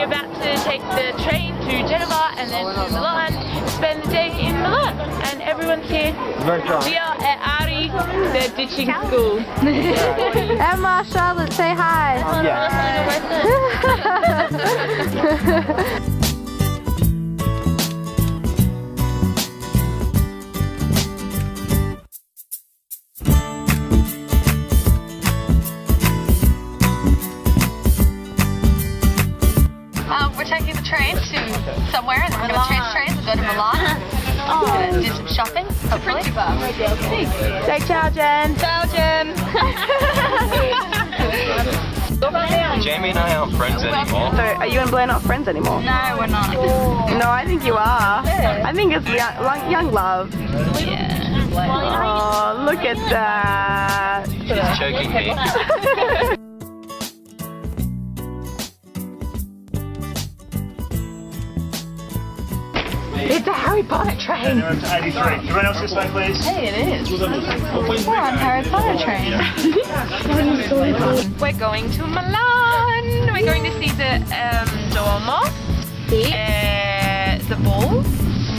we're about to take the train to Genova and then to Milan, spend the day in Milan. And everyone's here. We are at Ari, they're ditching school. Emma, Charlotte, say hi. We're taking the train to somewhere, and then we're going to change trains and go to Milan. And do some shopping, hopefully. Say ciao, Jen. Ciao, Jen. Jamie and I aren't friends anymore. So, are you and Blair not friends anymore? No, we're not. No, I think you are. I think it's young love. Yeah. Oh, look at that. She's choking me. It's a Harry Potter train. We're up to 83. Everyone else this way, please. Hey, it is. We're on Harry Potter train. We're going to Milan. We're going to see the Duomo, the ball.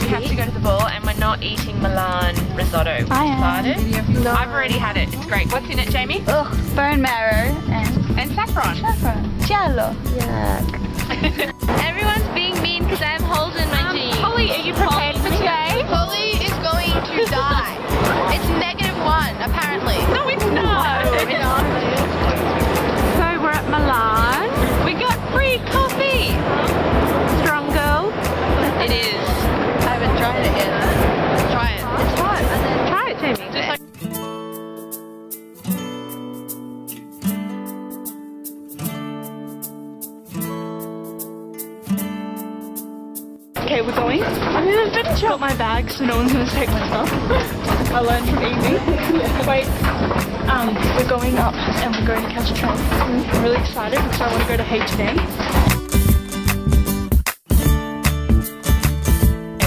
We have to go to the ball, and we're not eating Milan risotto. I am. Excited? No. I've already had it. It's great. What's in it, Jamie? Ugh, bone marrow And saffron. giallo. Yuck. Everyone's being mean because I'm holding my jeans. Holly, are you prepared for today? Holly is going to die. It's -1, apparently. No, it's not. So, we're at Milan. We got free coffee. Strong girl. It is. I haven't tried it yet. Try it. It's hot. Try it, Jamie. Just like Okay, we're going. I'm gonna better drop my bag so no one's gonna take my stuff. I learned from Evie. Wait, we're going up and we're going to catch a train. I'm really excited because I want to go to H&M.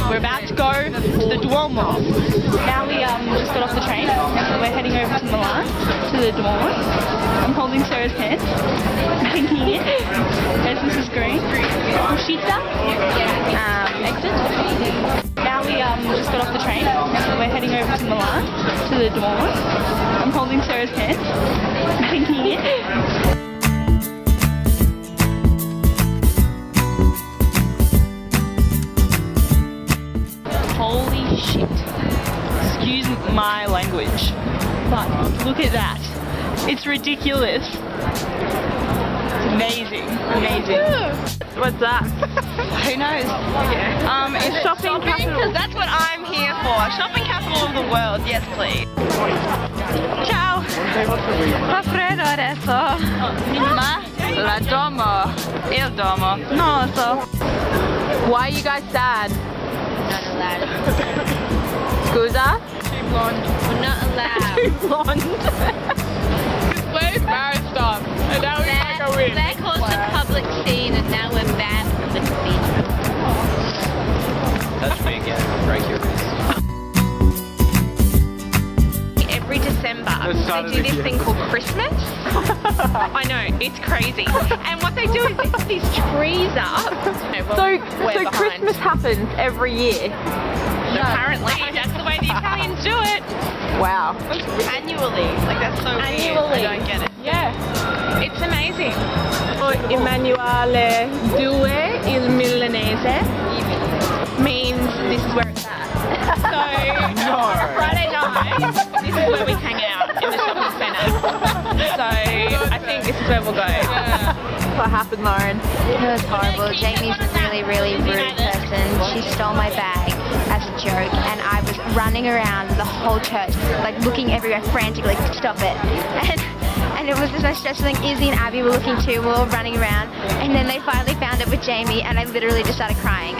We're about to go to the Duomo. Now we just got off the train, so we're heading over to Milan, to the Duomo. I'm holding Sarah's hand, pinking it. There's Mrs. Green. Uscita. Exit. Now we just got off the train, so we're heading over to Milan, to the Duomo. I'm holding Sarah's hand, pinking it. Holy shit. Excuse my language, but look at that. It's ridiculous. It's amazing. Amazing. What's that? Who knows? It's shopping capital. Because that's what I'm here for. Shopping capital of the world. Yes, please. Ciao. Fa freddo adesso. Ma la domo. Il domo. No, so. Why are you guys sad? Not allowed. Scusa? Too blonde. We're not allowed. Too blonde. Blair's marriage stuff, and now we can't go in. Blair caused a public scene, and now we're banned from the cathedral. Touch me again, I'll break your wrist. Every December, they do this thing called Christmas. I know, it's crazy. And what they do is they put these trees up. So Christmas happens every year. Apparently, that's the way the Italians do it. Wow. Annually. Like, that's so Annually. weird. I don't get it. Yeah, it's amazing. Emanuele 2 il milanese means this is where it's at. So, Friday night, this is where we hang out, in the shopping centre. So, I think this is where we'll go. Yeah. What happened, Lauren? It was horrible. Jamie's a really, really rude person. She stole my bag as a joke, and I was running around the whole church, like looking everywhere frantically, stop it. And it was the most stressful thing. Izzy and Abby were looking too, we were all running around, and then they finally found it with Jamie, and I literally just started crying.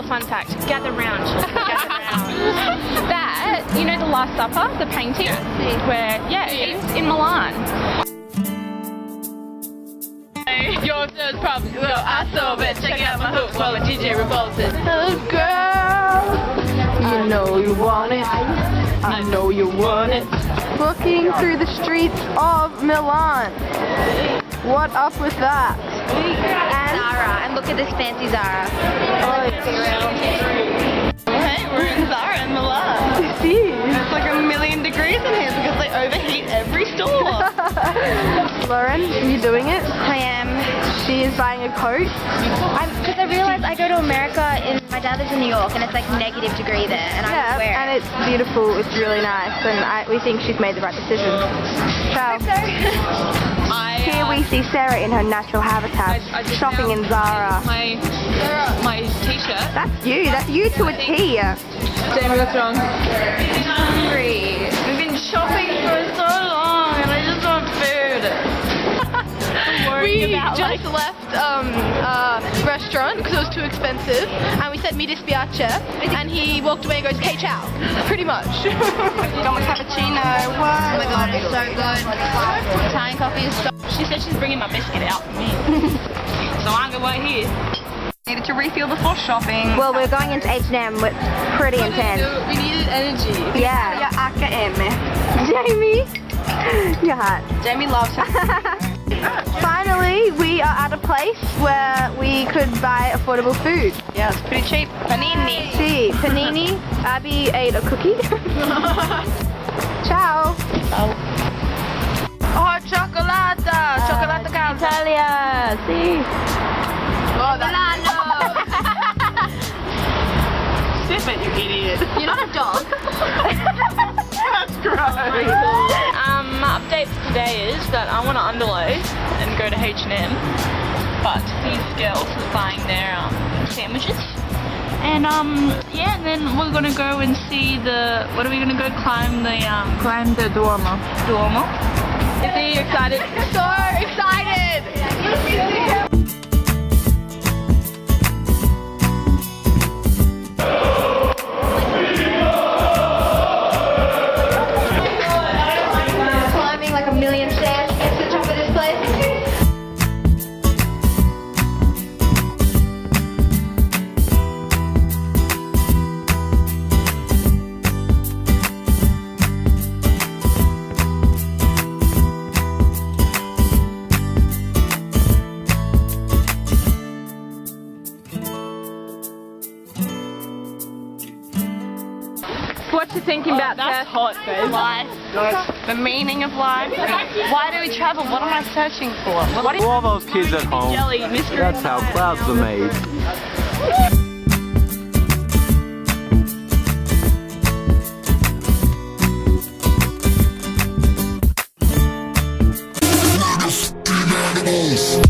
Fun fact, gather round. That, you know the Last Supper, the painting? Where, it's in Milan. You're know if there's problems. Well, I solve it. Check out my hook while the DJ revolves it. Oh, girl, you know you want it. I know you want it. Walking through the streets of Milan. What up with that? Zara, and look at this fancy Zara. Hey, we're in Zara in Milan. See? It's like 1,000,000 degrees in here because they overheat every store. Lauren, are you doing it? I am. She is buying a coat. Because I realized I go to America, and my dad lives in New York, and it's like negative degree there, and I Yeah, would wear and it. it's beautiful. It's really nice, and we think she's made the right decision. Ciao. Here we see Sarah in her natural habitat, shopping in Zara. My t-shirt. That's you to a T. Jamie, what's wrong? Hungry. We've been shopping for so long, and I just want food. We just left a restaurant because it was too expensive, and we said mi dispiace, and he walked away and goes, "Okay, ciao," pretty much. Got my cappuccino. What? Oh my god, it's so good. Italian coffee is so... She said she's bringing my biscuit out for me. So I'm gonna wait here. Needed to refuel before shopping. Well, we're going into H&M with pretty intense. We needed energy. Yeah. Jamie, you're hot. Jamie loves it. Finally, we are at a place where we could buy affordable food. Yeah, it's pretty cheap. Panini. See, panini. Abby ate a cookie. Ciao. Oh, chocolata! Chocolata calza. Italia. See. Oh, Sip it, you idiot. You're not a dog. That's gross. My update for today is that I want to underlay and go to H&M, but these girls are buying their sandwiches. And yeah, and then we're gonna go and see the. What are we gonna go climb the Duomo? Duomo. Is he excited? So excited. Climbing like 1,000,000 stairs to get to the top of this place. What you thinking about, That's Tess? hot, babe. Life. The meaning of life. Why do we travel? What am I searching for? To all those kids at home, Jelly, mystery. that's how clouds are made. Animals.